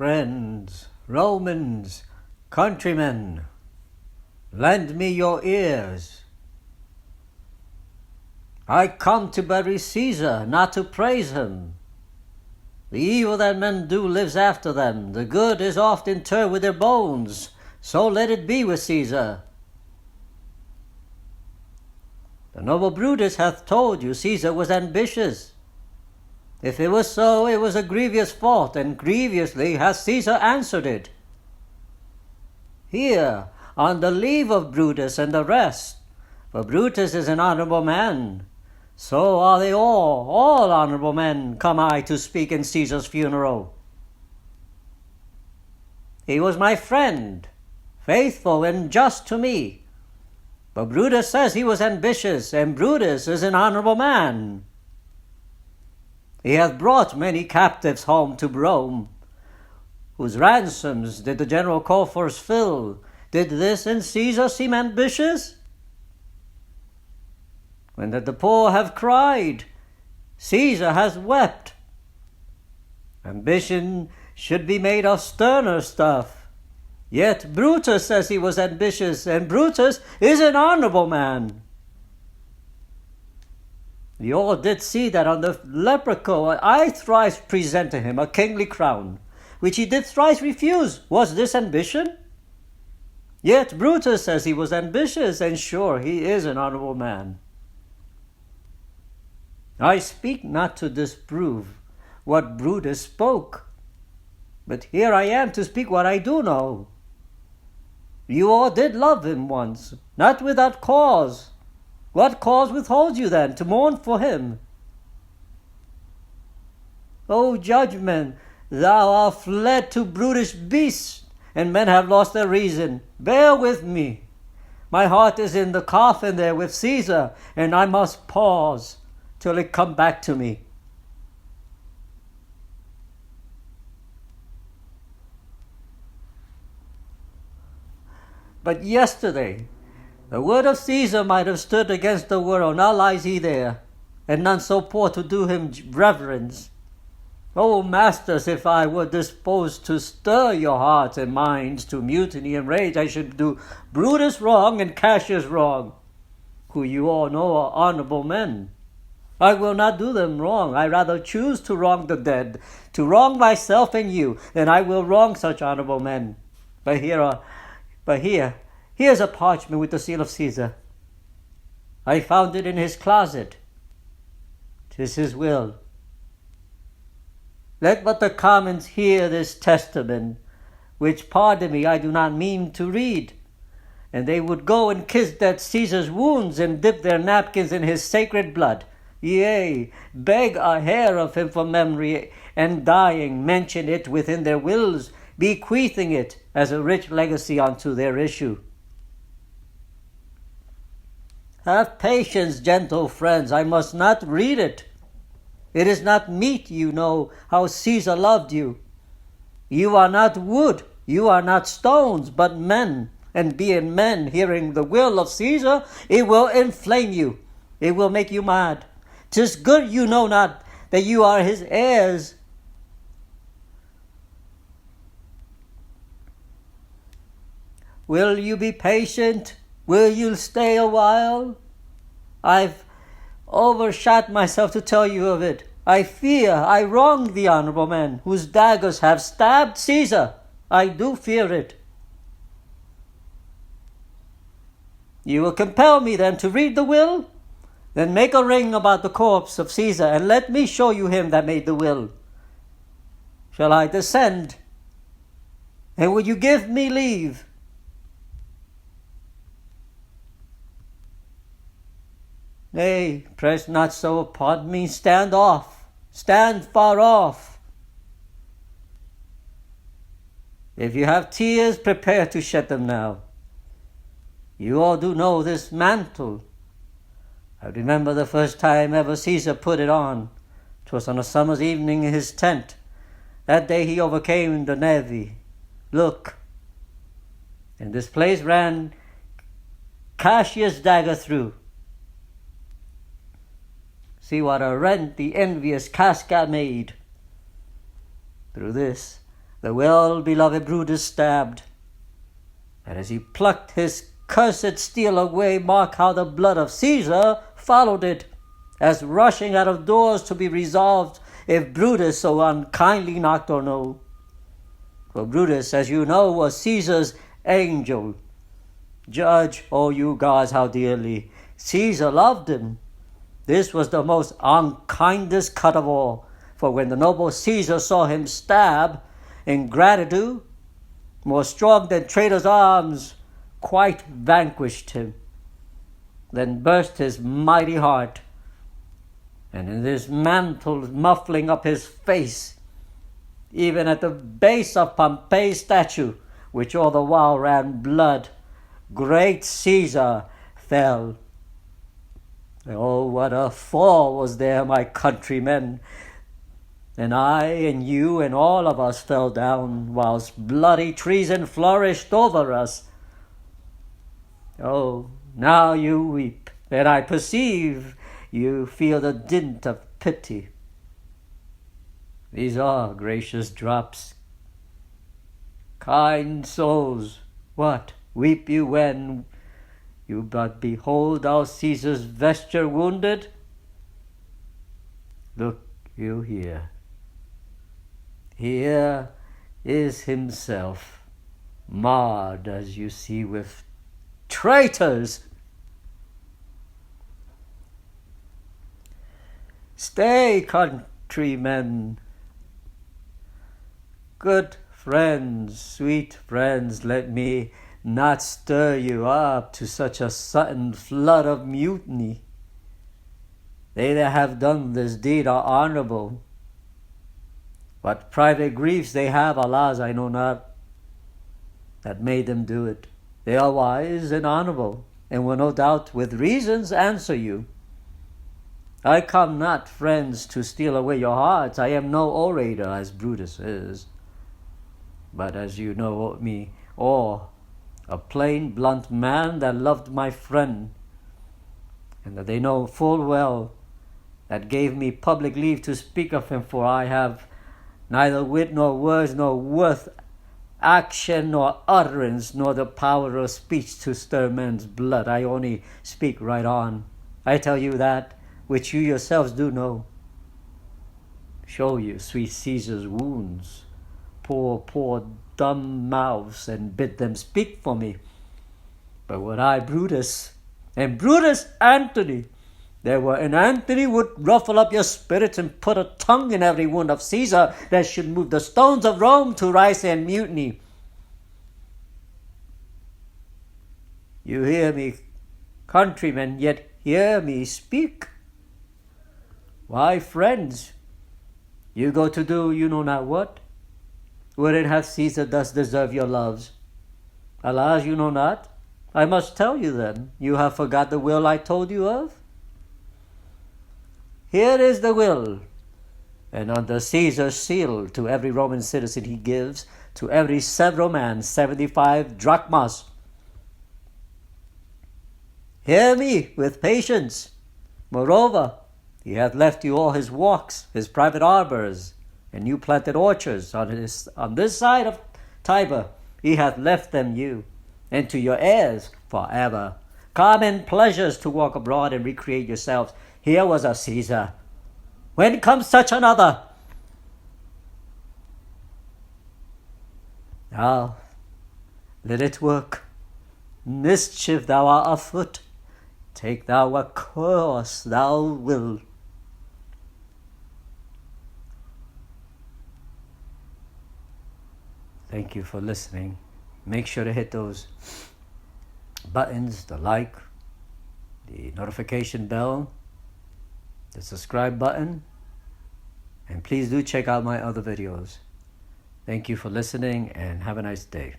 Friends, Romans, countrymen, lend me your ears. I come to bury Caesar, not to praise him. The evil that men do lives after them. The good is oft interred with their bones. So let it be with Caesar. The noble Brutus hath told you Caesar was ambitious. If it was so, it was a grievous fault, and grievously hath Caesar answered it. Here, on the leave of Brutus and the rest, for Brutus is an honourable man, so are they all honourable men, come I to speak in Caesar's funeral. He was my friend, faithful and just to me, but Brutus says he was ambitious, and Brutus is an honourable man. He hath brought many captives home to Rome, whose ransoms did the general coffers fill. Did this in Caesar seem ambitious? When that the poor have cried, Caesar has wept. Ambition should be made of sterner stuff. Yet Brutus says he was ambitious, and Brutus is an honourable man. You all did see that on the leprechaun I thrice presented him a kingly crown, which he did thrice refuse. Was this ambition? Yet Brutus says he was ambitious, and sure he is an honourable man. I speak not to disprove what Brutus spoke, but here I am to speak what I do know. You all did love him once, not without cause. What cause withholds you then to mourn for him? O judgment, thou art fled to brutish beasts, and men have lost their reason. Bear with me. My heart is in the coffin there with Caesar, and I must pause till it come back to me. But yesterday, the word of Caesar might have stood against the world. Now lies he there, and none so poor to do him reverence. O masters, if I were disposed to stir your hearts and minds to mutiny and rage, I should do Brutus wrong and Cassius wrong, who you all know are honourable men. I will not do them wrong. I rather choose to wrong the dead, to wrong myself and you, than I will wrong such honourable men. Here's a parchment with the seal of Caesar. I found it in his closet. 'Tis his will. Let but the commons hear this testament, which, pardon me, I do not mean to read, and they would go and kiss that Caesar's wounds and dip their napkins in his sacred blood. Yea, beg a hair of him for memory, and dying mention it within their wills, bequeathing it as a rich legacy unto their issue. Have patience, gentle friends, I must not read it. It is not meet, you know, how Caesar loved you. You are not wood, you are not stones, but men, and being men, hearing the will of Caesar, it will inflame you, it will make you mad. 'Tis good you know not that you are his heirs. Will you be patient? Will you stay a while? I've overshot myself to tell you of it. I fear I wrong the honourable men whose daggers have stabbed Caesar. I do fear it. You will compel me then to read the will? Then make a ring about the corpse of Caesar, and let me show you him that made the will. Shall I descend? And will you give me leave? Nay, press not so upon me. Stand off. Stand far off. If you have tears, prepare to shed them now. You all do know this mantle. I remember the first time ever Caesar put it on. 'Twas on a summer's evening in his tent. That day he overcame the navy. Look, in this place ran Cassius' dagger through. See what a rent the envious Casca made. Through this the well-beloved Brutus stabbed. And as he plucked his cursed steel away, mark how the blood of Caesar followed it, as rushing out of doors to be resolved if Brutus so unkindly knocked or no. For Brutus, as you know, was Caesar's angel. Judge, O you gods, how dearly Caesar loved him. This was the most unkindest cut of all, for when the noble Caesar saw him stab, ingratitude, more strong than traitor's arms, quite vanquished him. Then burst his mighty heart, and in his mantle muffling up his face, even at the base of Pompey's statue, which all the while ran blood, great Caesar fell. Oh, what a fall was there, my countrymen! And I and you and all of us fell down, whilst bloody treason flourished over us. Oh, now you weep, and I perceive you feel the dint of pity. These are gracious drops. Kind souls, what, weep you when you but behold our Caesar's vesture wounded? Look you here. Here is himself, marred as you see with traitors. Stay, countrymen. Good friends, sweet friends, let me not stir you up to such a sudden flood of mutiny. They that have done this deed are honorable. What private griefs they have, alas, I know not, that made them do it. They are wise and honorable, and will no doubt with reasons answer you. I come not, friends, to steal away your hearts. I am no orator, as Brutus is, but as you know me, or a plain, blunt man that loved my friend, and that they know full well that gave me public leave to speak of him, for I have neither wit nor words nor worth, action nor utterance, nor the power of speech to stir men's blood. I only speak right on. I tell you that which you yourselves do know. Show you sweet Caesar's wounds, poor dumb mouths, and bid them speak for me. But were I Brutus, and Brutus Antony, there were, and Antony would ruffle up your spirits and put a tongue in every wound of Caesar that should move the stones of Rome to rise and mutiny. You hear me, countrymen, yet hear me speak. Why, friends, you go to do you know not what? Would it have Caesar thus deserve your loves? Alas, you know not. I must tell you then, you have forgot the will I told you of? Here is the will, and under Caesar's seal to every Roman citizen he gives, to every several man, 75 drachmas. Hear me with patience. Moreover, he hath left you all his walks, his private arbors, and new planted orchards on this side of Tiber. He hath left them you, and to your heirs forever. Common pleasures to walk abroad and recreate yourselves. Here was a Caesar. When comes such another? Now, let it work. Mischief thou art afoot. Take thou what course thou wilt. Thank you for listening. Make sure to hit those buttons, the like, the notification bell, the subscribe button, and please do check out my other videos. Thank you for listening and have a nice day.